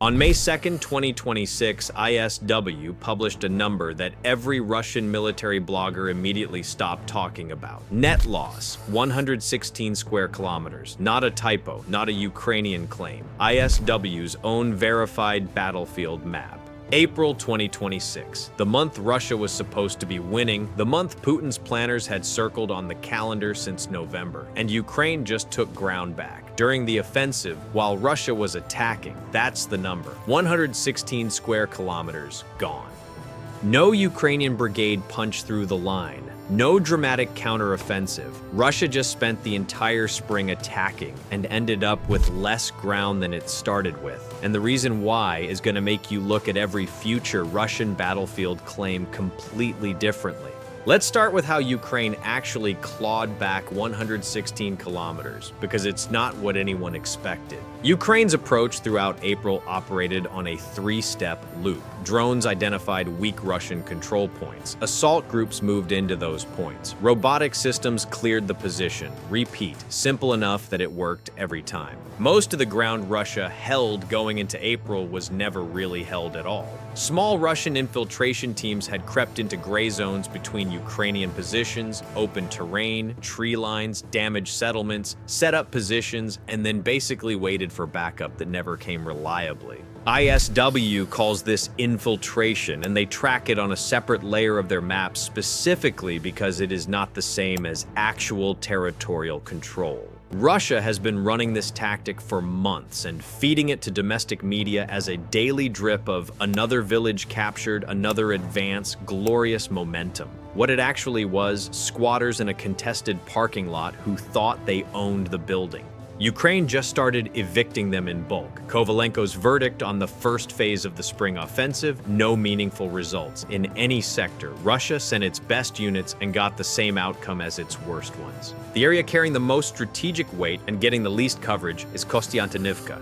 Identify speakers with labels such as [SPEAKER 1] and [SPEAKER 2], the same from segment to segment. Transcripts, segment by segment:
[SPEAKER 1] On May 2, 2026, ISW published a number that every Russian military blogger immediately stopped talking about. Net loss, 116 square kilometers. Not a typo, not a Ukrainian claim. ISW's own verified battlefield map. April 2026, the month Russia was supposed to be winning, the month Putin's planners had circled on the calendar since November, and Ukraine just took ground back. During the offensive, while Russia was attacking, that's the number. 116 square kilometers gone. No Ukrainian brigade punched through the line. No dramatic counteroffensive. Russia just spent the entire spring attacking and ended up with less ground than it started with. And the reason why is going to make you look at every future Russian battlefield claim completely differently. Let's start with how Ukraine actually clawed back 116 kilometers, because it's not what anyone expected. Ukraine's approach throughout April operated on a three-step loop. Drones identified weak Russian control points. Assault groups moved into those points. Robotic systems cleared the position. Repeat, simple enough that it worked every time. Most of the ground Russia held going into April was never really held at all. Small Russian infiltration teams had crept into gray zones between Ukrainian positions, open terrain, tree lines, damaged settlements, set up positions, and then basically waited for backup that never came reliably. ISW calls this infiltration, and they track it on a separate layer of their map specifically because it is not the same as actual territorial control. Russia has been running this tactic for months and feeding it to domestic media as a daily drip of another village captured, another advance, glorious momentum. What it actually was, squatters in a contested parking lot who thought they owned the building. Ukraine just started evicting them in bulk. Kovalenko's verdict on the first phase of the spring offensive, no meaningful results. In any sector, Russia sent its best units and got the same outcome as its worst ones. The area carrying the most strategic weight and getting the least coverage is Kostiantynivka.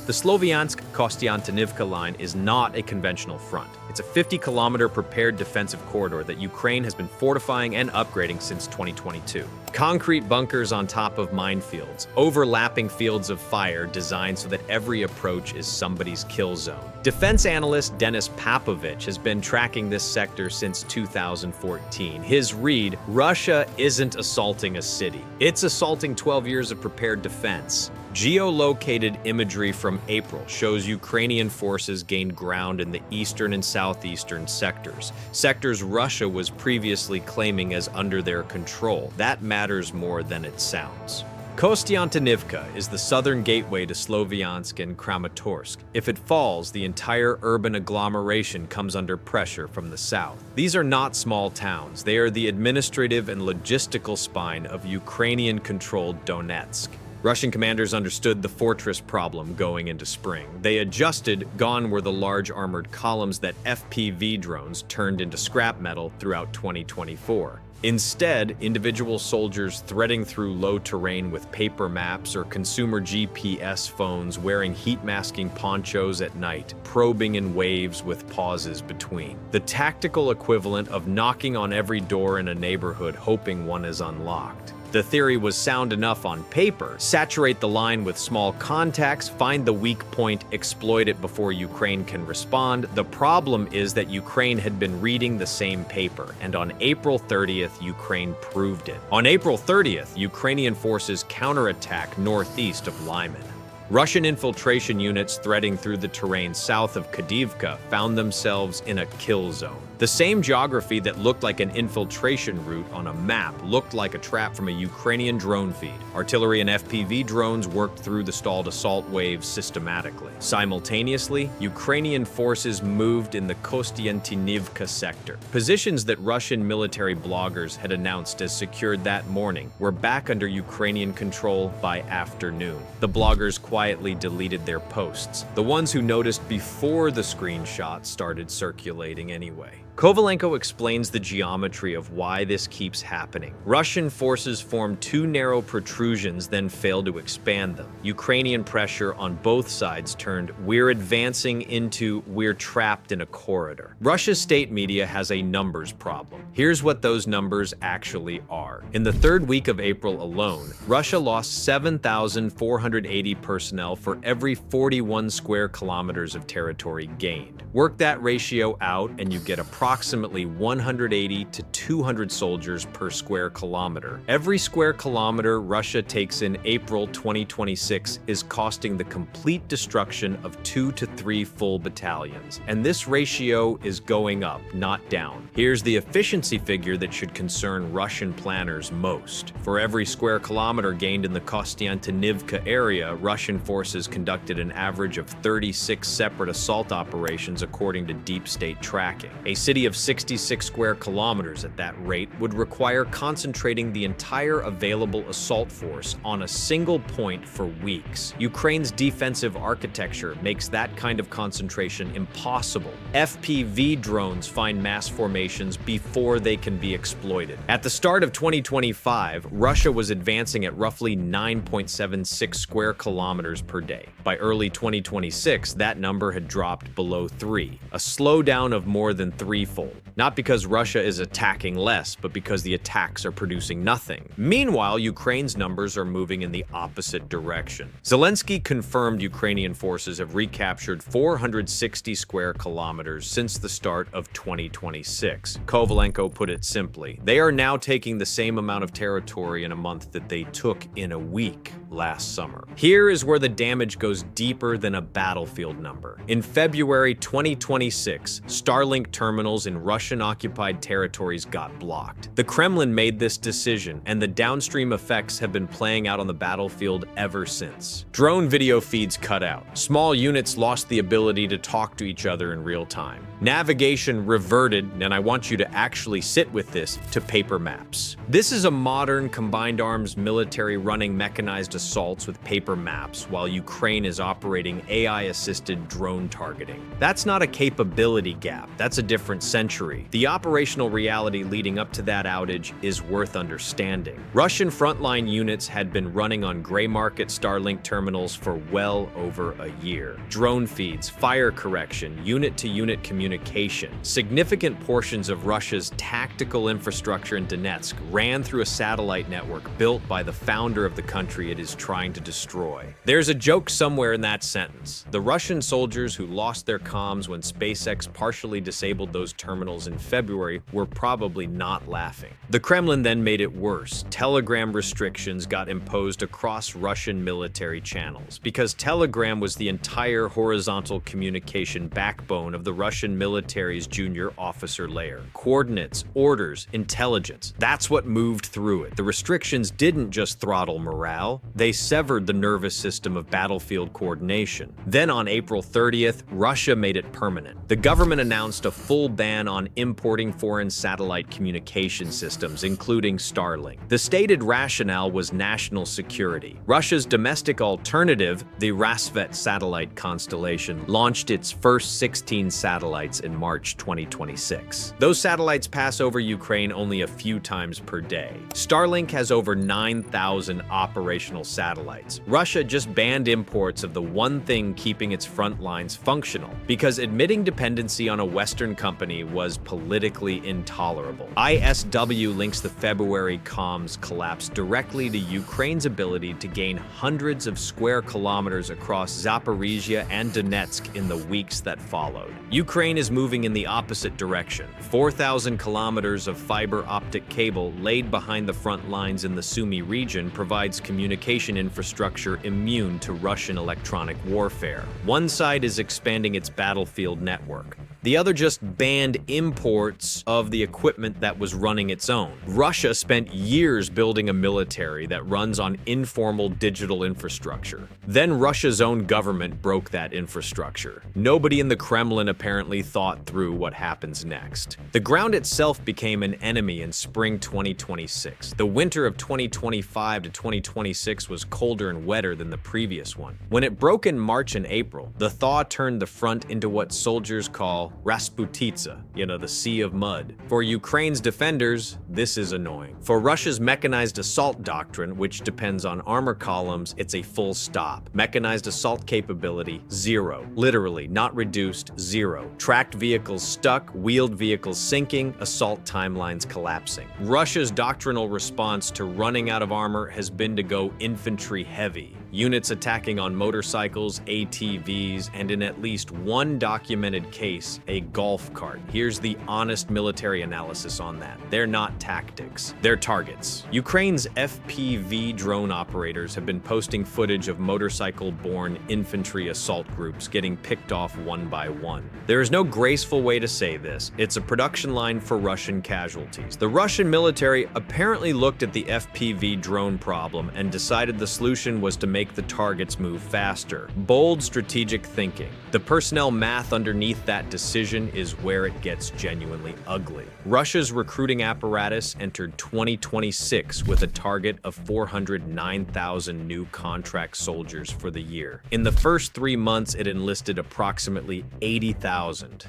[SPEAKER 1] The Sloviansk-Kostiantynivka line is not a conventional front. It's a 50-kilometer prepared defensive corridor that Ukraine has been fortifying and upgrading since 2022. Concrete bunkers on top of minefields, overlapping fields of fire designed so that every approach is somebody's kill zone. Defense analyst Denis Papovich has been tracking this sector since 2014. His read, Russia isn't assaulting a city. It's assaulting 12 years of prepared defense. Geolocated imagery from April shows Ukrainian forces gained ground in the eastern and southeastern sectors Russia was previously claiming as under their control. That matters more than it sounds. Kostiantynivka is the southern gateway to Sloviansk and Kramatorsk. If it falls, the entire urban agglomeration comes under pressure from the south. These are not small towns. They are the administrative and logistical spine of Ukrainian-controlled Donetsk. Russian commanders understood the fortress problem going into spring. They adjusted, gone were the large armored columns that FPV drones turned into scrap metal throughout 2024. Instead, individual soldiers threading through low terrain with paper maps or consumer GPS phones wearing heat-masking ponchos at night, probing in waves with pauses between. The tactical equivalent of knocking on every door in a neighborhood hoping one is unlocked. The theory was sound enough on paper. Saturate the line with small contacts, find the weak point, exploit it before Ukraine can respond. The problem is that Ukraine had been reading the same paper, and on April 30th, Ukraine proved it. On April 30th, Ukrainian forces counterattack northeast of Lyman. Russian infiltration units threading through the terrain south of Kadivka found themselves in a kill zone. The same geography that looked like an infiltration route on a map looked like a trap from a Ukrainian drone feed. Artillery and FPV drones worked through the stalled assault waves systematically. Simultaneously, Ukrainian forces moved in the Kostiantynivka sector. Positions that Russian military bloggers had announced as secured that morning were back under Ukrainian control by afternoon. The bloggers quietly deleted their posts, the ones who noticed before the screenshots started circulating anyway. Kovalenko explains the geometry of why this keeps happening. Russian forces form two narrow protrusions, then fail to expand them. Ukrainian pressure on both sides turned, "We're advancing," into "We're trapped in a corridor." Russia's state media has a numbers problem. Here's what those numbers actually are. In the third week of April alone, Russia lost 7,480 personnel for every 41 square kilometers of territory gained. Work that ratio out and you get approximately 180 to 200 soldiers per square kilometer. Every square kilometer Russia takes in April 2026 is costing the complete destruction of 2 to 3 full battalions. And this ratio is going up, not down. Here's the efficiency figure that should concern Russian planners most. For every square kilometer gained in the Kostiantynivka area, Russian forces conducted an average of 36 separate assault operations according to deep state tracking. A city of 66 square kilometers at that rate would require concentrating the entire available assault force on a single point for weeks. Ukraine's defensive architecture makes that kind of concentration impossible. FPV drones find mass formations before they can be exploited. At the start of 2025, Russia was advancing at roughly 9.76 square kilometers per day. By early 2026, that number had dropped below 3, a slowdown of more than threefold. Not because Russia is attacking less, but because the attacks are producing nothing. Meanwhile, Ukraine's numbers are moving in the opposite direction. Zelensky confirmed Ukrainian forces have recaptured 460 square kilometers since the start of 2026. Kovalenko put it simply, they are now taking the same amount of territory in a month that they took in a week last summer. Here is where the damage goes deeper than a battlefield number. In February 2026, Starlink terminals in Russian-occupied territories got blocked. The Kremlin made this decision, and the downstream effects have been playing out on the battlefield ever since. Drone video feeds cut out. Small units lost the ability to talk to each other in real time. Navigation reverted, and I want you to actually sit with this, to paper maps. This is a modern combined arms military running mechanized assaults with paper maps, while Ukraine is operating AI-assisted drone targeting. That's not a capability gap, that's a different century. The operational reality leading up to that outage is worth understanding. Russian frontline units had been running on gray market Starlink terminals for well over a year. Drone feeds, fire correction, unit-to-unit communication. Significant portions of Russia's tactical infrastructure in Donetsk ran through a satellite network built by the founder of the country it is trying to destroy. There's a joke somewhere in that sentence. The Russian soldiers who lost their comms when SpaceX partially disabled those terminals in February were probably not laughing. The Kremlin then made it worse. Telegram restrictions got imposed across Russian military channels because Telegram was the entire horizontal communication backbone of the Russian military's junior officer layer. Coordinates, orders, intelligence, that's what moved through it. The restrictions didn't just throttle morale, they severed the nervous system of battlefield coordination. Then on April 30th, Russia made it permanent. The government announced a full ban on importing foreign satellite communication systems, including Starlink. The stated rationale was national security. Russia's domestic alternative, the ERASED satellite constellation, launched its first 16 satellites in March 2026. Those satellites pass over Ukraine only a few times per day. Starlink has over 9,000 operational satellites. Russia just banned imports of the one thing keeping its front lines functional, because admitting dependency on a Western company was politically intolerable. ISW links the February comms collapse directly to Ukraine's ability to gain hundreds of square kilometers across Zaporizhia and Donetsk in the weeks that followed. Ukraine is moving in the opposite direction. 4,000 kilometers of fiber optic cable laid behind the front lines in the Sumy region provides communication infrastructure immune to Russian electronic warfare. One side is expanding its battlefield network. The other just banned imports of the equipment that was running its own. Russia spent years building a military that runs on informal digital infrastructure. Then Russia's own government broke that infrastructure. Nobody in the Kremlin apparently thought through what happens next. The ground itself became an enemy in spring 2026. The winter of 2025 to 2026 was colder and wetter than the previous one. When it broke in March and April, the thaw turned the front into what soldiers call Rasputitsa, the sea of mud. For Ukraine's defenders, this is annoying. For Russia's mechanized assault doctrine, which depends on armor columns, it's a full stop. Mechanized assault capability, 0. Literally, not reduced, 0. Tracked vehicles stuck, wheeled vehicles sinking, assault timelines collapsing. Russia's doctrinal response to running out of armor has been to go infantry heavy. Units attacking on motorcycles, ATVs, and in at least one documented case, a golf cart. Here's the honest military analysis on that. They're not tactics, they're targets. Ukraine's FPV drone operators have been posting footage of motorcycle-borne infantry assault groups getting picked off one by one. There is no graceful way to say this. It's a production line for Russian casualties. The Russian military apparently looked at the FPV drone problem and decided the solution was to make the targets move faster. Bold strategic thinking. The personnel math underneath that decision is where it gets genuinely ugly. Russia's recruiting apparatus entered 2026 with a target of 409,000 new contract soldiers for the year. In the first 3 months, it enlisted approximately 80,000.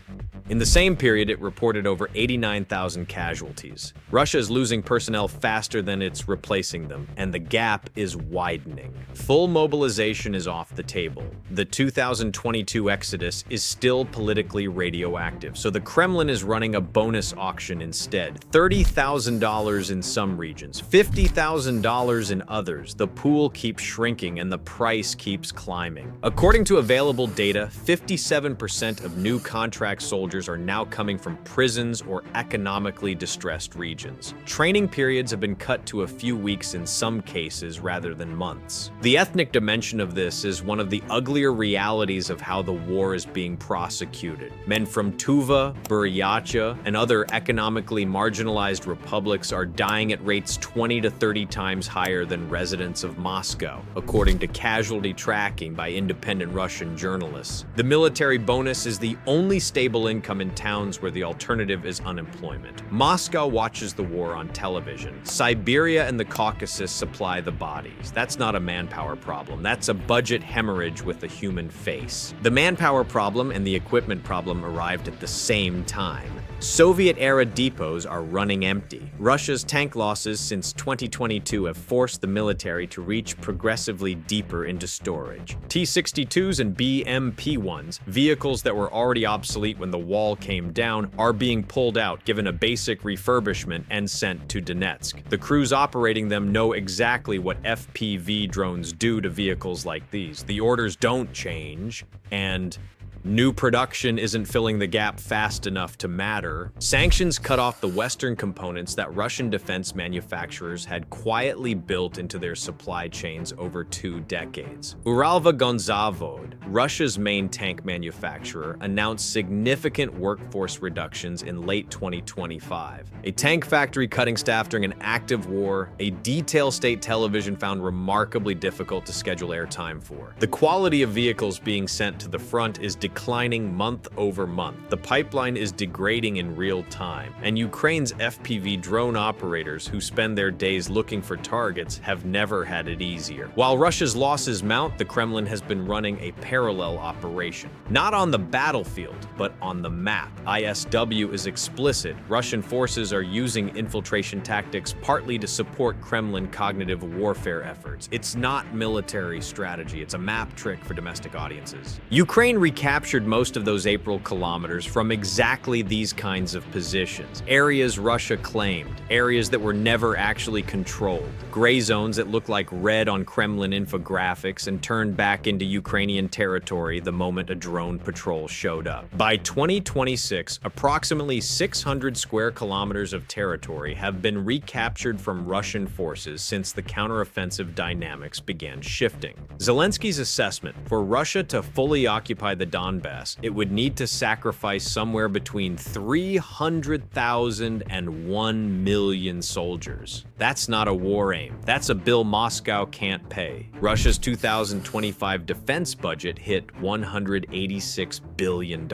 [SPEAKER 1] In the same period, it reported over 89,000 casualties. Russia is losing personnel faster than it's replacing them, and the gap is widening. Full mobilization is off the table. The 2022 exodus is still politically radioactive, so the Kremlin is running a bonus auction instead. $30,000 in some regions, $50,000 in others. The pool keeps shrinking and the price keeps climbing. According to available data, 57% of new contract soldiers are now coming from prisons or economically distressed regions. Training periods have been cut to a few weeks in some cases rather than months. The ethnic dimension of this is one of the uglier realities of how the war is being prosecuted. Men from Tuva, Buryatia, and other economically marginalized republics are dying at rates 20 to 30 times higher than residents of Moscow, according to casualty tracking by independent Russian journalists. The military bonus is the only stable income in towns where the alternative is unemployment. Moscow watches the war on television. Siberia and the Caucasus supply the bodies. That's not a manpower problem. That's a budget hemorrhage with a human face. The manpower problem and the equipment problem arrived at the same time. Soviet-era depots are running empty. Russia's tank losses since 2022 have forced the military to reach progressively deeper into storage. T-62s and BMP-1s, vehicles that were already obsolete when the wall came down, are being pulled out, given a basic refurbishment, and sent to Donetsk. The crews operating them know exactly what FPV drones do to vehicles like these. The orders don't change, and new production isn't filling the gap fast enough to matter. Sanctions cut off the Western components that Russian defense manufacturers had quietly built into their supply chains over 2 decades. Uralvagonzavod, Russia's main tank manufacturer, announced significant workforce reductions in late 2025. A tank factory cutting staff during an active war, a detail state television found remarkably difficult to schedule airtime for. The quality of vehicles being sent to the front is declining month over month. The pipeline is degrading in real time, and Ukraine's FPV drone operators who spend their days looking for targets have never had it easier. While Russia's losses mount, the Kremlin has been running a parallel operation. Not on the battlefield, but on the map. ISW is explicit. Russian forces are using infiltration tactics partly to support Kremlin cognitive warfare efforts. It's not military strategy, it's a map trick for domestic audiences. Ukraine recaptured most of those April kilometers from exactly these kinds of positions. Areas Russia claimed, areas that were never actually controlled. Gray zones that looked like red on Kremlin infographics and turned back into Ukrainian territory the moment a drone patrol showed up. By 2026, approximately 600 square kilometers of territory have been recaptured from Russian forces since the counteroffensive dynamics began shifting. Zelensky's assessment: for Russia to fully occupy the Donbass, it would need to sacrifice somewhere between 300,000 and 1 million soldiers. That's not a war aim. That's a bill Moscow can't pay. Russia's 2025 defense budget hit $186 billion.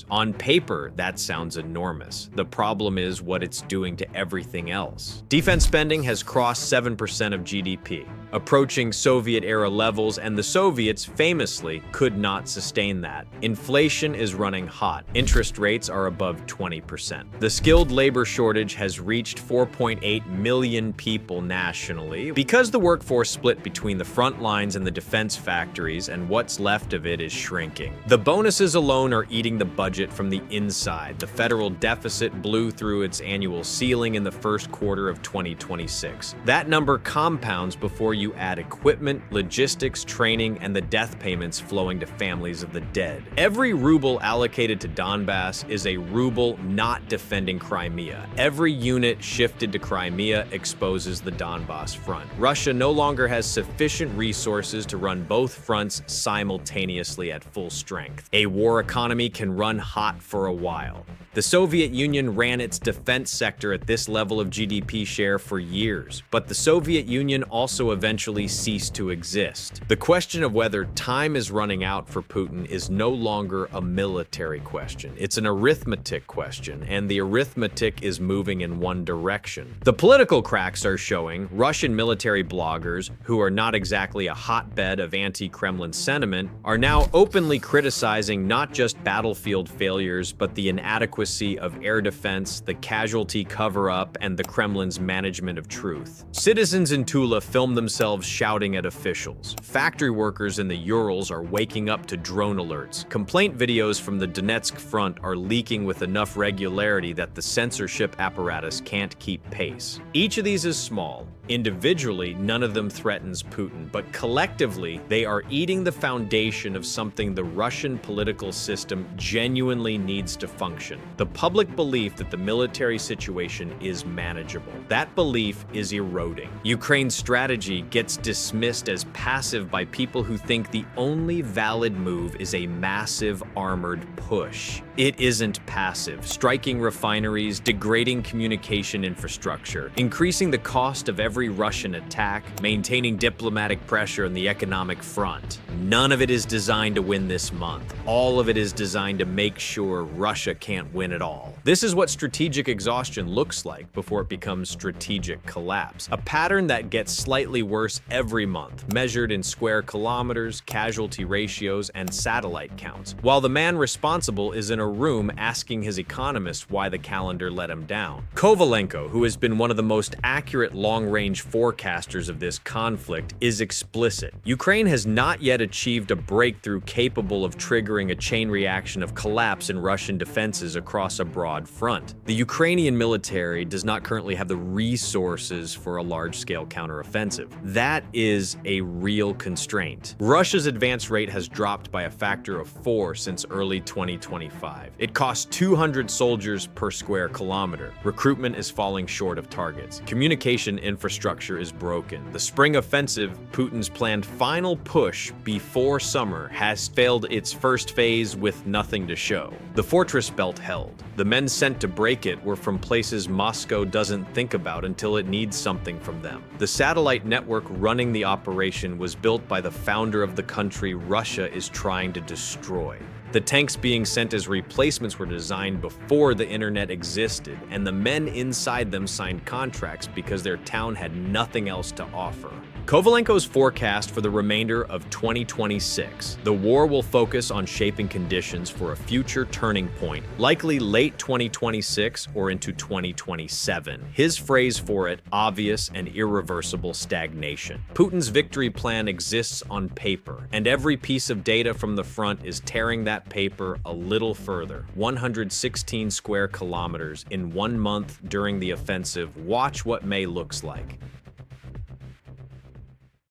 [SPEAKER 1] On paper, that sounds enormous. The problem is what it's doing to everything else. Defense spending has crossed 7% of GDP, approaching Soviet-era levels, and the Soviets famously could not sustain that. Inflation is running hot. Interest rates are above 20%. The skilled labor shortage has reached 4.8 million people nationally because the workforce split between the front lines and the defense factories, and what's left of it is shrinking. The bonuses alone are eating the budget from the inside. The federal deficit blew through its annual ceiling in the first quarter of 2026. That number compounds before you add equipment, logistics, training, and the death payments flowing to families of the dead. Every ruble allocated to Donbass is a ruble not defending Crimea. Every unit shifted to Crimea exposes the Donbass front. Russia no longer has sufficient resources to run both fronts simultaneously at full strength. A war economy can run hot for a while. The Soviet Union ran its defense sector at this level of GDP share for years, but the Soviet Union also eventually ceased to exist. The question of whether time is running out for Putin is no longer a military question. It's an arithmetic question, and the arithmetic is moving in one direction. The political cracks are showing. Russian military bloggers, who are not exactly a hotbed of anti-Kremlin sentiment, are now openly criticizing not just battlefield failures, but the inadequacy of air defense, the casualty cover-up, and the Kremlin's management of truth. Citizens in Tula film themselves shouting at officials. Factory workers in the Urals are waking up to drone alerts. Complaint videos from the Donetsk front are leaking with enough regularity that the censorship apparatus can't keep pace. Each of these is small. Individually, none of them threatens Putin, but collectively, they are eating the foundation of something the Russian political system genuinely needs to function. The public belief that the military situation is manageable. That belief is eroding. Ukraine's strategy gets dismissed as passive by people who think the only valid move is a massive armored push. It isn't passive. Striking refineries, degrading communication infrastructure, increasing the cost of every Russian attack, maintaining diplomatic pressure on the economic front. None of it is designed to win this month. All of it is designed to make sure Russia can't win at all. This is what strategic exhaustion looks like before it becomes strategic collapse. A pattern that gets slightly worse every month, measured in square kilometers, casualty ratios, and satellite counts, while the man responsible is in a room asking his economist why the calendar let him down. Kovalenko, who has been one of the most accurate long-range forecasters of this conflict, is explicit. Ukraine has not yet achieved a breakthrough capable of triggering a chain reaction of collapse in Russian defenses across a broad front. The Ukrainian military does not currently have the resources for a large-scale counteroffensive. That is a real constraint. Russia's advance rate has dropped by a factor of 4 since early 2025. It costs 200 soldiers per square kilometer. Recruitment is falling short of targets. Communication infrastructure is broken. The spring offensive, Putin's planned final push before summer, has failed its first phase with nothing to show. The fortress belt held. The men sent to break it were from places Moscow doesn't think about until it needs something from them. The satellite network running the operation was built by the founder of the country Russia is trying to destroy. The tanks being sent as replacements were designed before the internet existed, and the men inside them signed contracts because their town had nothing else to offer. Kovalenko's forecast for the remainder of 2026. The war will focus on shaping conditions for a future turning point, likely late 2026 or into 2027. His phrase for it, obvious and irreversible stagnation. Putin's victory plan exists on paper, and every piece of data from the front is tearing that paper a little further. 116 square kilometers in 1 month during the offensive. Watch what May looks like.